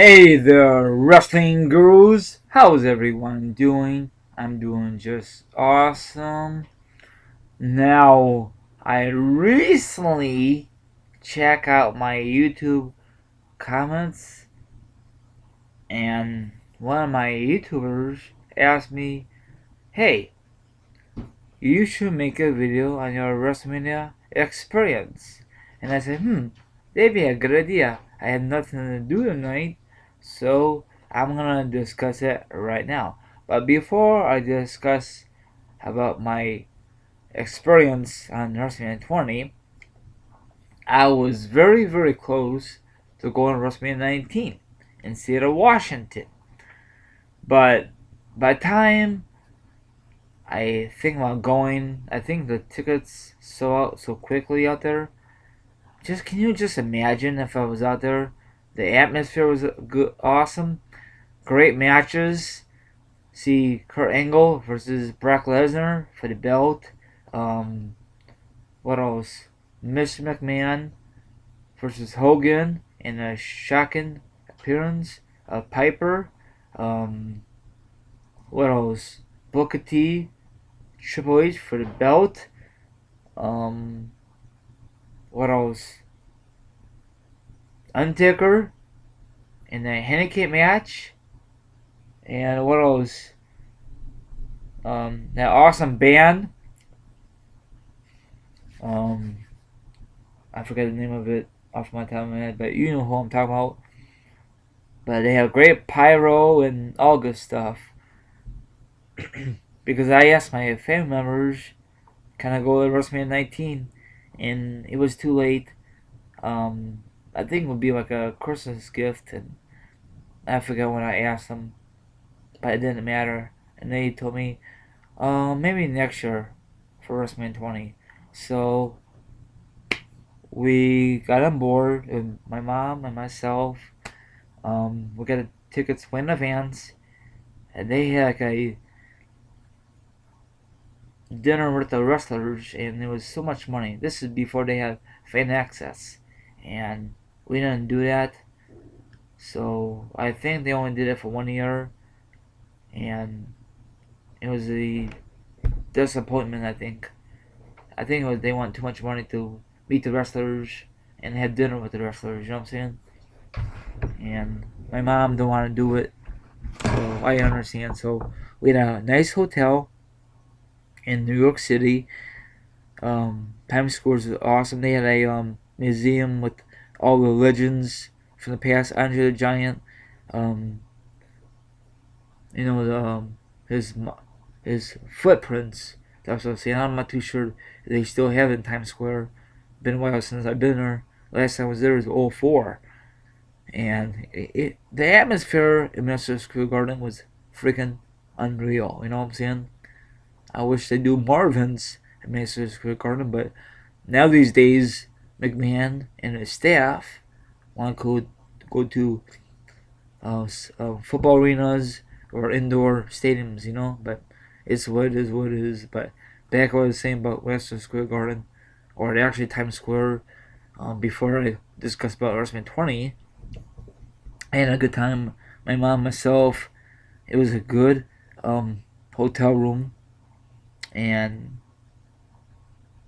Hey there, wrestling gurus! How's everyone doing? I'm doing just awesome. Now, I recently check out my YouTube comments, and one of my YouTubers asked me, "Hey, you should make a video on your WrestleMania experience." And I said, that'd be a good idea. I had nothing to do tonight, so I'm gonna discuss it right now. But before I discuss about my experience on WrestleMania 20, I was very, very close to going to WrestleMania 19 in Seattle, Washington. But by the time I think about going, I think the tickets sold out so quickly out there. Can you just imagine if I was out there? The atmosphere was good, awesome, great matches. See Kurt Angle versus Brock Lesnar for the belt. Um, what else? Mr. McMahon versus Hogan in a shocking appearance. Piper. Um, what else? Booker T, Triple H for the belt. Um, what else? Undertaker in a handicap match. And what else? That awesome band. Um, I forget the name of it off my top of my head, but you know who I'm talking about. But they have great pyro and all good stuff. Because I asked my family members, can I go to WrestleMania 19? And it was too late. I think it would be like a Christmas gift, and I forgot when I asked them, but it didn't matter. And they told me, maybe next year for WrestleMania 20. So we got on board, and my mom and myself. We got the tickets way in advance, and they had like a dinner with the wrestlers, and it was so much money. This is before they had fan access, and we didn't do that. So I think they only did it for 1 year, and it was a disappointment. I think it was they want too much money to meet the wrestlers and have dinner with the wrestlers. You know what I'm saying? And my mom don't want to do it, so I understand. So we had a nice hotel in New York City. Times Square was awesome. They had a museum with all the legends from the past. Andre the Giant, um, you know, his footprints. That's what I'm saying. I'm not too sure they still have it in Times Square. Been a while since I've been there. Last time I was there was '04, and the atmosphere in Madison Square Garden was freaking unreal. You know what I'm saying? I wish they do more events at Madison Square Garden, but now these days, McMahon and his staff want to go to football arenas or indoor stadiums, you know. But it's what it is, what it is. But back what I was saying about Madison Square Garden, or actually Times Square, before I discussed about WrestleMania 20, I had a good time. My mom, myself, it was a good hotel room, and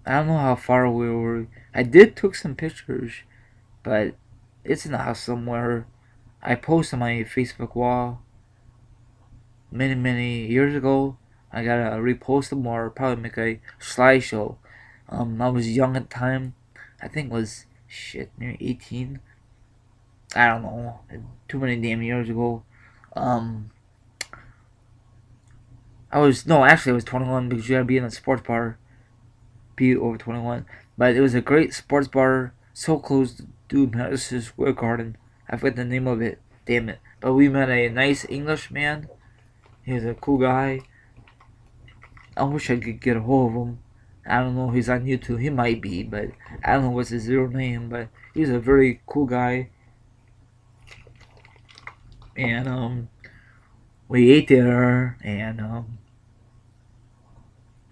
I don't know how far we were. I did took some pictures, but it's in the house somewhere. I posted on my Facebook wall many, many years ago. I gotta repost them or probably make a slideshow. I was young at the time. I think it was maybe 18. I don't know. Too many damn years ago. Um, I was no, actually I was 21 because you gotta be in a sports bar, be over 21. But it was a great sports bar, so close to Madison Square Garden. I forget the name of it. Damn it! But we met a nice Englishman. He was a cool guy. I wish I could get a hold of him. I don't know if he's on YouTube. He might be, but I don't know what's his real name. But he's a very cool guy. And we ate there, and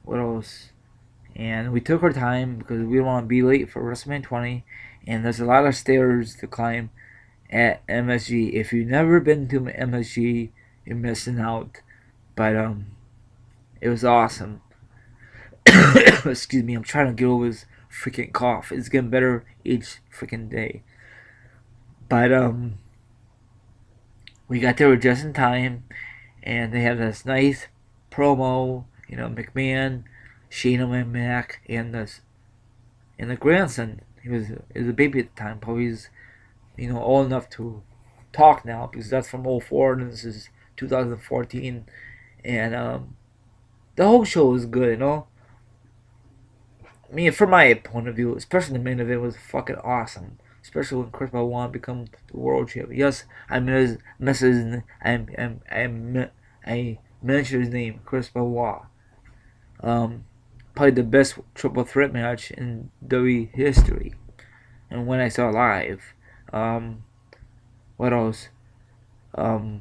what else? And we took our time because we don't want to be late for WrestleMania 20. And there's a lot of stairs to climb. at MSG. If you've never been to MSG, you're missing out. But it was awesome. Excuse me, I'm trying to get over this freaking cough. It's getting better each freaking day. But we got there just in time, and they had this nice promo. You know, McMahon, Shane Mac, and the grandson. He was a baby at the time. Probably he's old enough to talk now because that's from '04 and this is 2014, and the whole show was good. I mean, from my point of view, especially the main event was fucking awesome. Especially when Chris Benoit become the world champion. Yes, I mentioned his name, Chris Benoit. Probably the best triple threat match in WWE history. And when I saw live, what else? The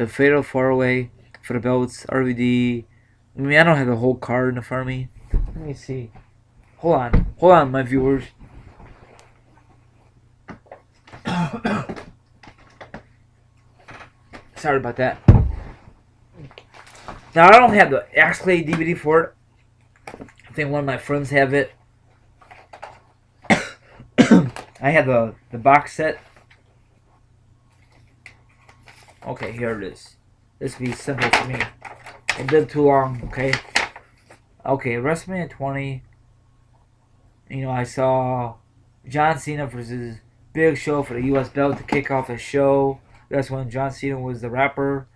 Fatal 4-Way for the belts, RVD. I mean, I don't have the whole card in front of me. Let me see. Hold on, my viewers. Sorry about that. Now, I don't have the X-Clay DVD for it. I think one of my friends have it. I have the box set. Okay, here it is. This will be simple for me. It been too long, okay? Okay, WrestleMania 20. I saw John Cena versus Big Show for the U.S. belt to kick off the show. That's when John Cena was the rapper.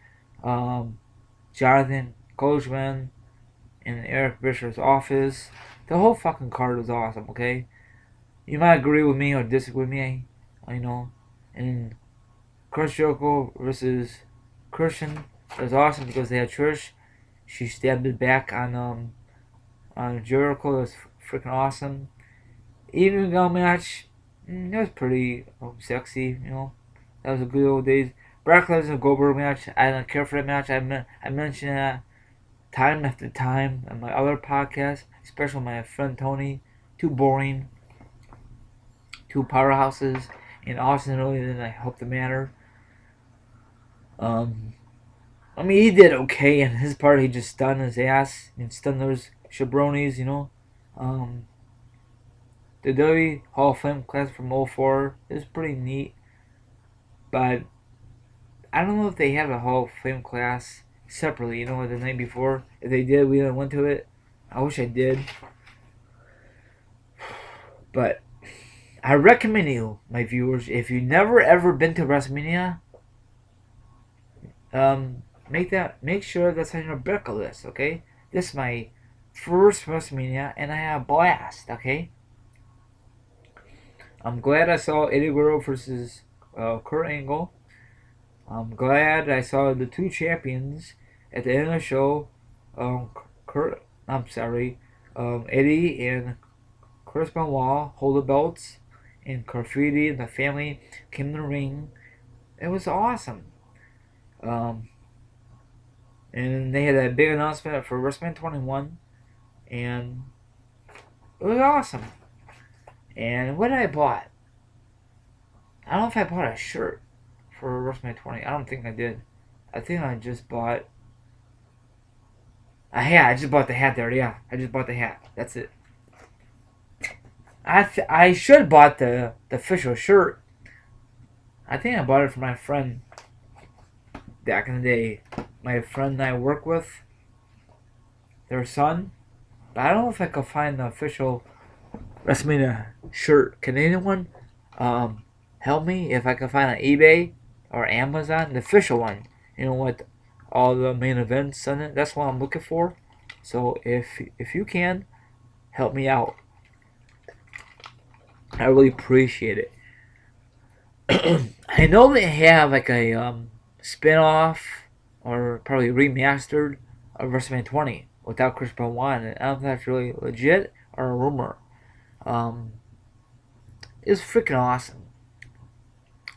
Jonathan Coachman in Eric Bischoff's office. The whole fucking card was awesome, okay? You might agree with me or disagree with me, And Chris Jericho versus Christian was awesome because they had Trish. She stabbed it back on Jericho. It was freaking awesome. Even gun match, it was pretty sexy, That was a good old days. Brock Lesnar and Goldberg match, I don't care for that match. I mentioned that time after time on my other podcast, especially my friend Tony. Too boring. Two powerhouses, and Austin really didn't help the matter. I mean, he did okay, and his part he just stunned his ass and stunned those jabronis, The WWE Hall of Fame class from '04 is pretty neat, but I don't know if they have a Hall of Fame class separately, the night before. If they did, we didn't went to it. I wish I did. But I recommend you, my viewers, if you've never ever been to WrestleMania, make sure that's on your bucket list, okay? This is my first WrestleMania, and I had a blast, okay? I'm glad I saw Eddie Guerrero versus Kurt Angle. I'm glad I saw the two champions at the end of the show. Eddie and Chris Benoit hold the belts, and Graffiti and the family came to the ring. It was awesome. And they had a big announcement for WrestleMania 21, and it was awesome. And what did I bought? I don't know if I bought a shirt for WrestleMania 20. I don't think I did. I think I just bought a hat. I just bought the hat there. Yeah, I just bought the hat. That's it. I should have bought the official shirt. I think I bought it for my friend back in the day. My friend I work with, their son. But I don't know if I could find the official WrestleMania shirt. Can anyone help me if I can find on eBay or Amazon the official one? With all the main events on it. That's what I'm looking for. So if you can help me out, I really appreciate it. I know they have like a spin-off or probably remastered of WrestleMania 20 without Chris Benoit. And I don't know if that's really legit or a rumor. It's freaking awesome.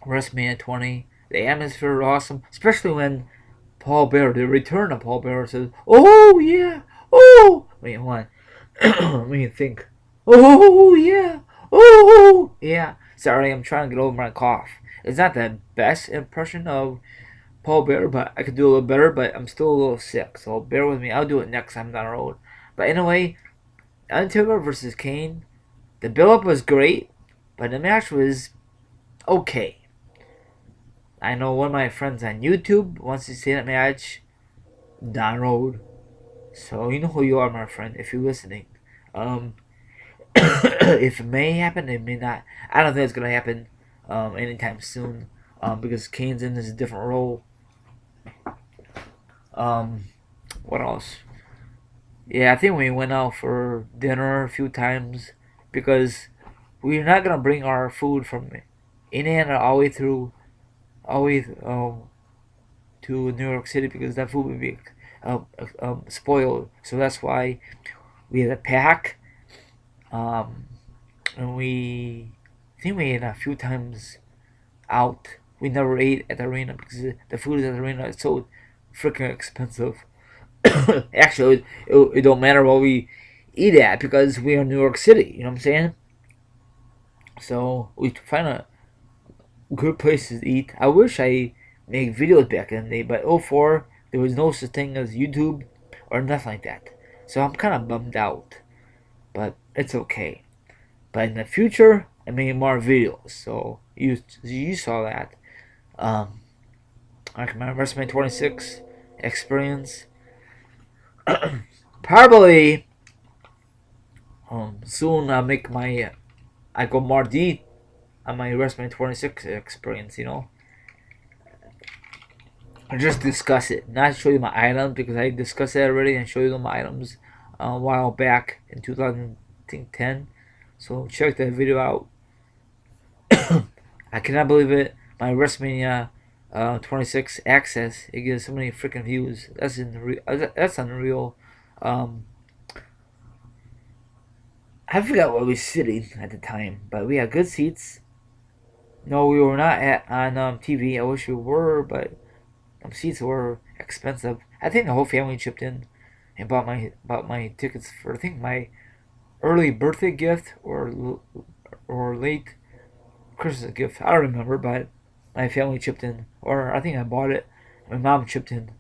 WrestleMania 20. The atmosphere was awesome, especially when Paul Bearer, the return of Paul Bearer, says, "Oh yeah, oh." Wait, hold on. Let me think. Oh yeah, oh yeah. Sorry, I'm trying to get over my cough. It's not the best impression of Paul Bear, but I could do a little better, but I'm still a little sick, so bear with me. I'll do it next time down the road. But anyway, Undertaker versus Kane, the build-up was great, but the match was okay. I know one of my friends on YouTube wants to see that match down the road. So you know who you are, my friend, if you're listening. Um, if it may happen, it may not. I don't think it's gonna happen anytime soon. Because Kane's in this different role. Um, what else? Yeah, I think we went out for dinner a few times because we're not gonna bring our food from Indiana all the way through, all the way to New York City because that food would be spoiled. So that's why we had to pack. Um, and I think we ate a few times out. We never ate at the arena because the food at the arena is so freaking expensive. Actually, it don't matter what we eat at because we're in New York City. You know what I'm saying? So we find a good place to eat. I wish I made videos back in the day, but '04 there was no such thing as YouTube or nothing like that. So I'm kind of bummed out, but it's okay. But in the future, I made more videos. So you saw that. Um, like my WrestleMania 26 experience. Probably soon I'll make my I go more deep on my WrestleMania 26 experience. I just discuss it, not show you my items because I discussed it already and show you my items a while back in 2010. So check that video out. I cannot believe it. My WrestleMania 26 access, it gets so many freaking views. That's unreal. Um, I forgot where we were sitting at the time, but we had good seats. No, we were not on TV. I wish we were, but seats were expensive. I think the whole family chipped in and bought my tickets for I think my early birthday gift or late Christmas gift. I don't remember, but my family chipped in, or I think I bought it. My mom chipped in.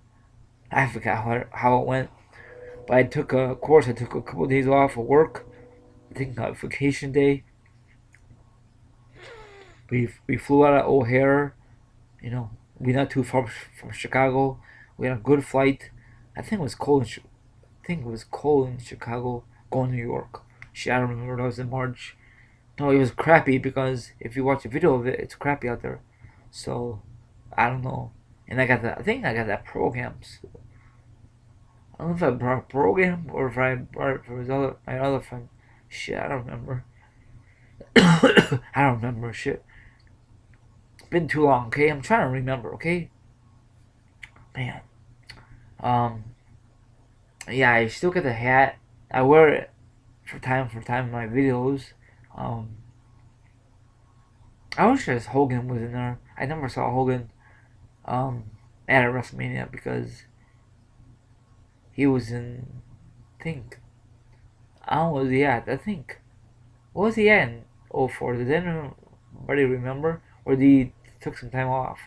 I forgot how it went, but I took a course. I took a couple of days off of work. I think a vacation day. We flew out of O'Hare. You know, we not too far from Chicago. We had a good flight. I think it was cold. I think it was cold in Chicago, going to New York. Shit, I don't remember. That was in March. No, it was crappy because if you watch a video of it, it's crappy out there. So I don't know. And I think I got that program. So, I don't know if I brought a program or if I brought it for my other friend. Shit, I don't remember. I don't remember shit. It's been too long. Okay, I'm trying to remember. Okay, man. Um, yeah, I still get the hat. I wear it for time in my videos. Um, I wish as Hogan was in there. I never saw Hogan at a WrestleMania because he was in. I think I don't know where was he at. I think what was he at in '04? Does anybody remember? Or did he took some time off?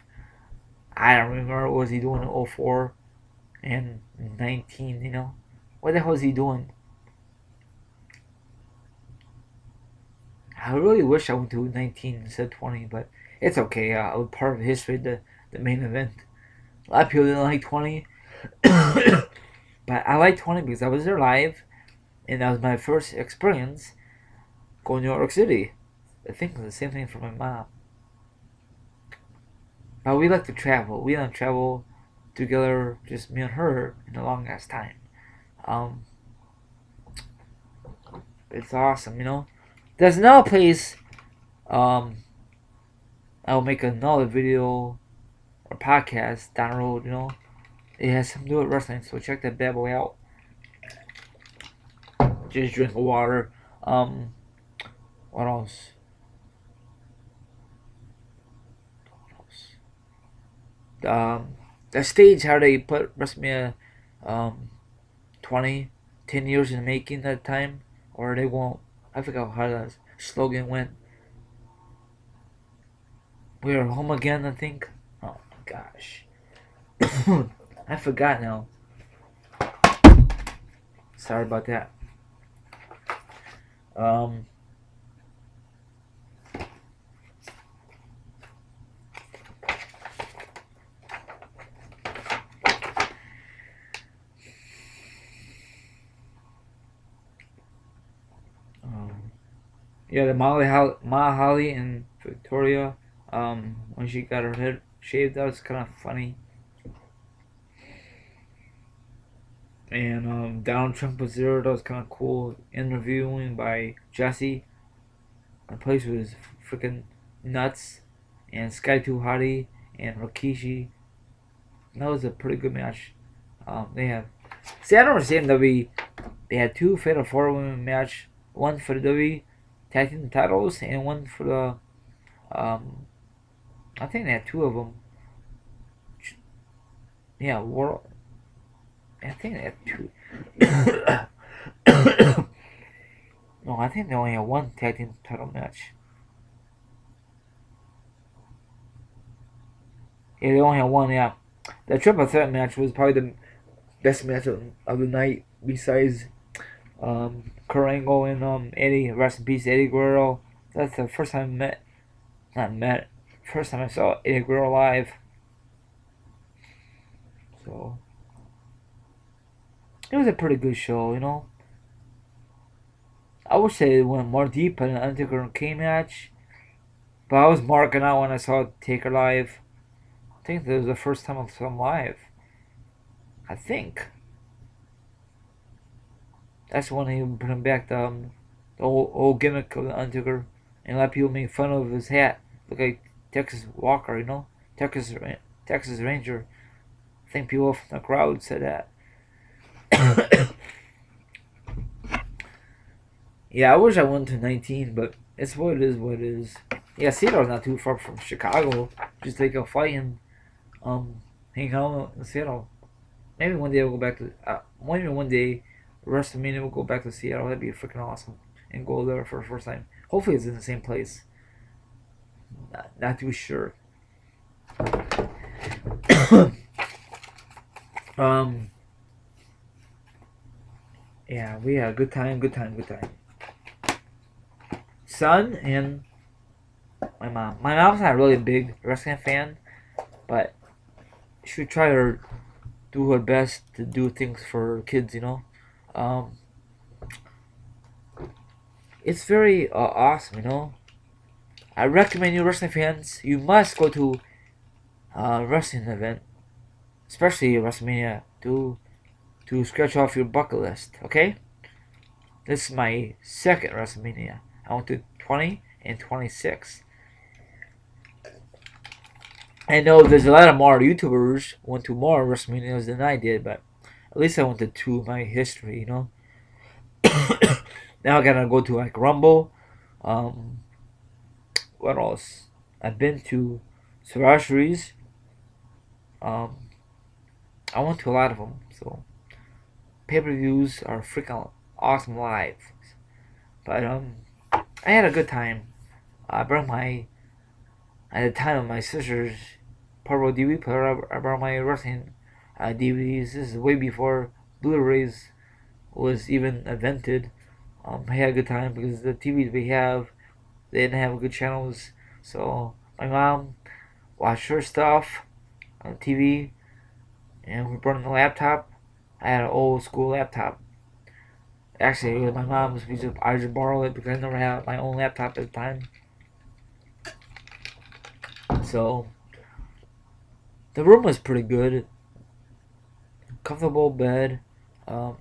I don't remember. What was he doing in '04 and 19? What the hell was he doing? I really wish I went to 19 instead of 20, but it's okay. I was part of history, the main event. A lot of people didn't like 20, but I like 20 because I was there live, and that was my first experience going to New York City. I think it's the same thing for my mom. But we like to travel. We don't travel together, just me and her, in a long ass time. Um, it's awesome. There's another place. Um, I'll make another video or podcast down the road. It has something to do with wrestling, so check that bad boy out. Just drink water. What else? The stage how they put WrestleMania 20, 10 years in the making that time, or they won't. I forgot how the slogan went. We are home again, I think. Oh my gosh. I forgot now. Sorry about that. Um, yeah, the Molly and Victoria, when she got her head shaved, that was kind of funny. And Donald Trump was there. That was kind of cool. Interviewing by Jesse. The place was freaking nuts. And Sky Too Hottie and Rikishi. That was a pretty good match. They have. See, I don't understand WWE. They had two Fatal 4 Women match. One for the WWE Tag Team titles and one for the. I think they had two of them. Yeah, World. I think they had two. No, I think they only had one tag team title match. Yeah, they only had one. Yeah, the triple threat match was probably the best match of the night, besides Kurt Angle and Eddie. Rest in peace, Eddie Guerrero. That's the first time I met. Not met. First time I saw Eddie Guerrero live. So it was a pretty good show, you know. I wish they went more deep in the Undertaker and Kane match, but I was marking out when I saw Taker live. I think that was the first time I saw him live. I think that's when he brought back the old gimmick of the Undertaker, and a lot of people make fun of his hat. Look like Texas Walker, you know, Texas Ranger. I think people from the crowd said that. Yeah, I wish I went to 19, but it's what it is. What it is. Yeah, Seattle's not too far from Chicago. Just take a flight and hang out in Seattle. Maybe one day we'll go back to. Maybe one day, WrestleMania we'll go back to Seattle. That'd be freaking awesome, and go there for the first time. Hopefully, it's in the same place. Not too sure. um. Yeah, we had a good time. Good time. Good time. Son and my mom. My mom's not really a big wrestling fan, but she would try to do her best to do things for her kids, you know. Um, it's very awesome, you know. I recommend you wrestling fans, you must go to a wrestling event, especially WrestleMania, to scratch off your bucket list. Okay, this is my second WrestleMania. I went to 20 and 26. I know there's a lot of more YouTubers went to more WrestleManias than I did, but at least I went to two of my history, you know. Now I gotta go to like Rumble. Um, what else? I've been to Sorceries. Um, I went to a lot of them. So pay-per-views are freaking awesome live. But I had a good time. I brought my at the time of my sister's portable DVD player. I brought my wrestling DVDs. This is way before Blu-rays was even invented. I had a good time because the TVs we have, they didn't have good channels. So my mom watched her stuff on TV, and we brought in the laptop. I had an old school laptop. Actually, it was my mom's. I just borrowed it because I never had my own laptop at the time. So the room was pretty good. Comfortable bed. Um,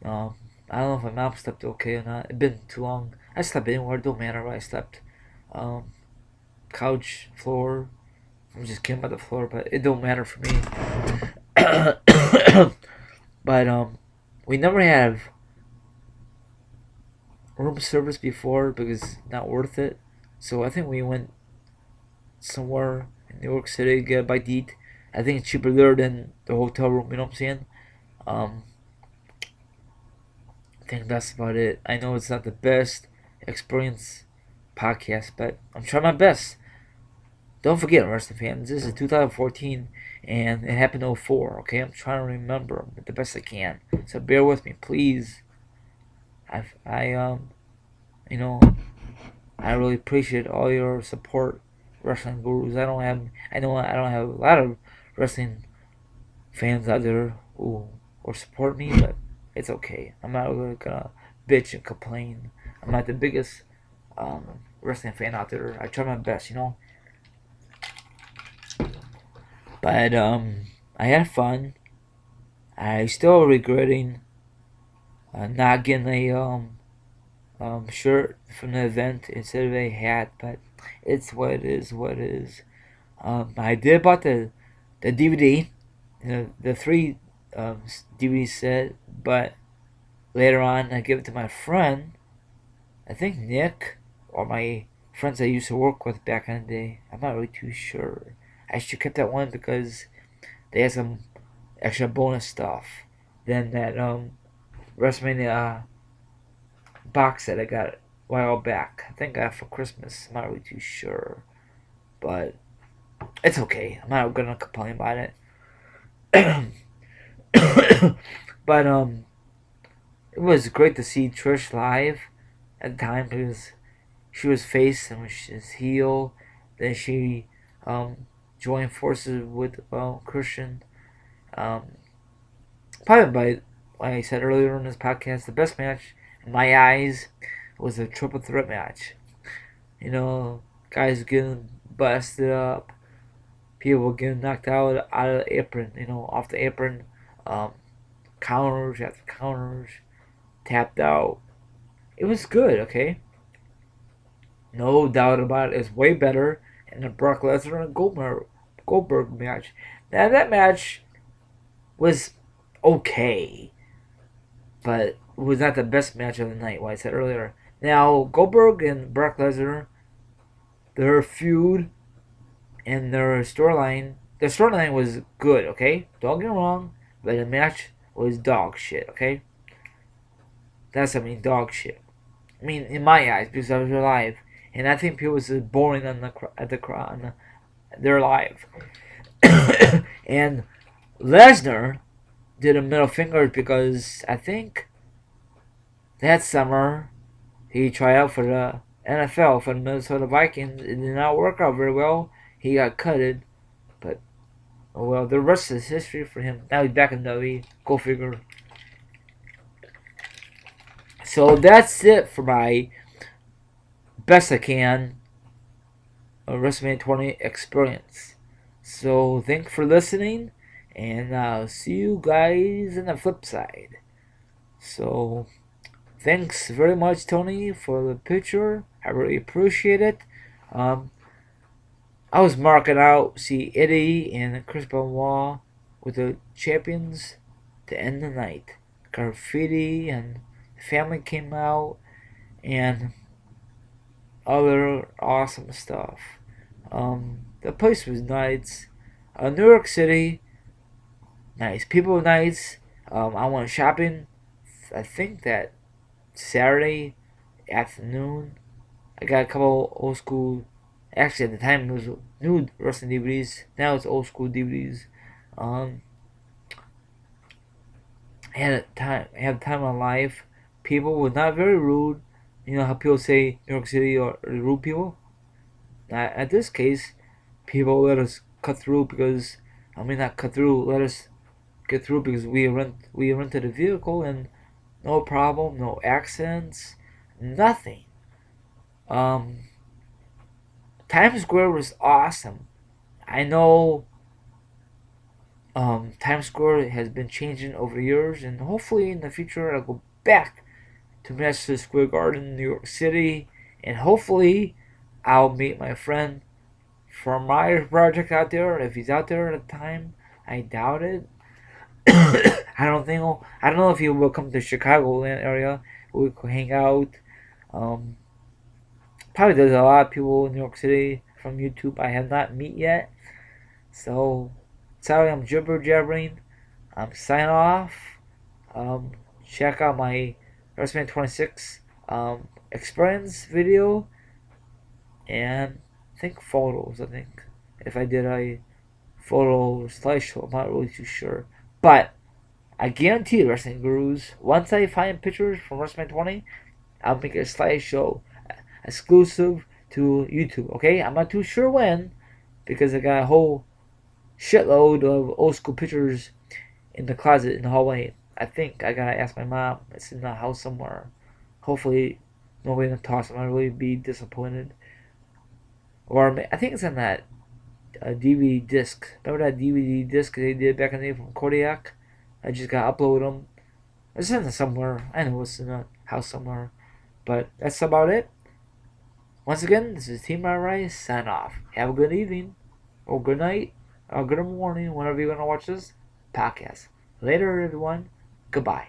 I don't know if my mom slept okay or not. It's been too long. I slept anywhere. It don't matter where I slept. Um, couch, floor. I'm just kidding about the floor, but it don't matter for me. But we never have room service before because it's not worth it. So I think we went somewhere in New York City to get a bite to eat. I think it's cheaper there than the hotel room. You know what I'm saying? Um, I think that's about it. I know it's not the best experience podcast, but I'm trying my best. Don't forget, wrestling fans, this is 2014, and it happened in 04, okay? I'm trying to remember the best I can. So bear with me, please. You know, I really appreciate all your support, wrestling gurus. I know I don't have a lot of wrestling fans out there who or support me, but it's okay. I'm not really gonna bitch and complain. I'm not the biggest wrestling fan out there. I try my best, you know. But I had fun. I still regretting not getting a shirt from the event instead of a hat, but it's what it is. What it is. I did bought the DVD, the three DVD set, but later on I gave it to my friend. I think Nick or my friends I used to work with back in the day. I'm not really too sure. I should kept that one because they had some extra bonus stuff than that WrestleMania box that I got a while back. I think I got for Christmas. I'm not really too sure, but it's okay. I'm not gonna complain about it. But it was great to see Trish live at the time because she was face and she was heel. Then she joined forces with Christian. Um, Probably by, like I said earlier in this podcast, the best match in my eyes was a triple threat match. You know, guys getting busted up, people getting knocked out of the apron, off the apron, um, counters after counters, tapped out. It was good, okay? No doubt about it. It's way better than the Brock Lesnar and Goldberg match. Now, that match was okay, but was not the best match of the night, like I said earlier. Now, Goldberg and Brock Lesnar, their feud and their storyline was good, okay? Don't get me wrong, but the match was dog shit, okay? Dog shit. I mean, in my eyes, because I was live, and I think people was boring on their live. And Lesnar did a middle finger because I think that summer he tried out for the NFL for the Minnesota Vikings. It did not work out very well. He got cutted, but oh well. The rest is history for him. Now he's back in WWE. Go figure. So that's it for my best I can WrestleMania 20 experience. So thanks for listening, and I'll see you guys in the flip side. So thanks very much, Tony, for the picture. I really appreciate it. I was marking out, see Eddie and Chris Benoit with the champions to end the night. Graffiti and family came out and other awesome stuff. The place was nice. New York City, nice. People nice. I went shopping. I think that Saturday afternoon. I got a couple old school. Actually, at the time it was new wrestling DVDs. Now it's old school DVDs. Um, I had a time of my life. People were not very rude. You know how people say New York City are rude people. At this case, people let us cut through because not cut through. Let us get through because we rented a vehicle and no problem, no accidents, nothing. Um, Times Square was awesome. I know Times Square has been changing over the years, and hopefully in the future I'll go back to Madison Square Garden, New York City, and hopefully I'll meet my friend from my project out there. If he's out there at the time, I doubt it. I don't know if he will come to Chicagoland area. We could hang out. Um, Probably there's a lot of people in New York City from YouTube I have not met yet. So sorry I'm jibber jabbering. I'm signing off. Um, Check out my WrestleMania 26 experience video. and I think photos. I think if I did a photo slideshow, I'm not really too sure. But I guarantee you, Wrestling Gurus, once I find pictures from WrestleMania 20, I'll make a slideshow exclusive to YouTube. Okay, I'm not too sure when because I got a whole shitload of old school pictures in the closet in the hallway. I think I gotta ask my mom. It's in the house somewhere. Hopefully, nobody in the toss. I'm gonna really be disappointed. Or I think it's on that DVD disc. Remember that DVD disc they did back in the day from Kodiak? I just gotta upload them. It's in somewhere. I know it's in a house somewhere. But that's about it. Once again, this is Team Rice sign off. Have a good evening, or good night, or good morning, whenever you're gonna watch this podcast. Later, everyone. Goodbye.